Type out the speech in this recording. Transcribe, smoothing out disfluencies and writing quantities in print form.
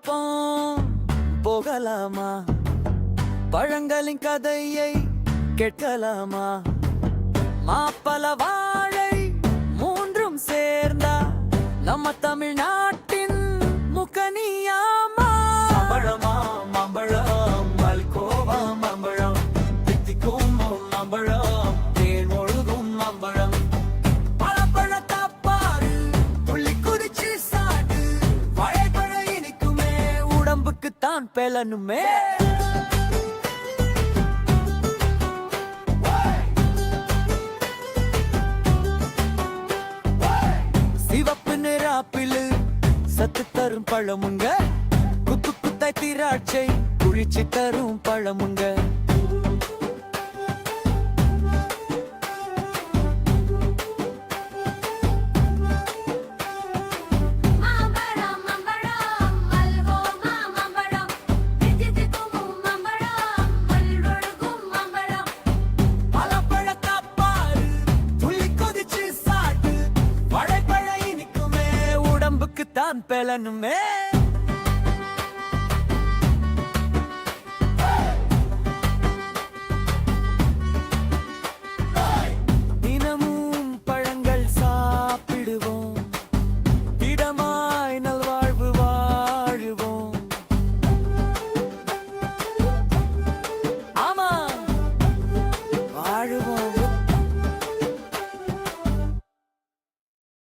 பார்ப்போம் போகலாமா? பழங்களின் கதையை கேட்கலாமா? மாப்பழ வாழை மூன்றும் சேர்ந்தா நம்ம தமிழ்நாட்டின் முக்கனியாமா. மாம்பழமா மாம்பழம், மல்கோவா மாம்பழம், தித்திக்கும் மாம்பழம், தேன் ஒழுகும் மாம்பழம். பழப்பழ தாப்பாரு துள்ளி குதிச்சு சாடு, வாழைப்பழ இனிக்குமே உடம்புக்குத்தான் பெலனுமே. சிவப்பு நிறாப்பிலு சத்து தரும் பழமுங்க, குத்து குத்தாய் திராட்சை குளிர்ச்சி தரும் பழமுங்க. தான் பெலனுமே.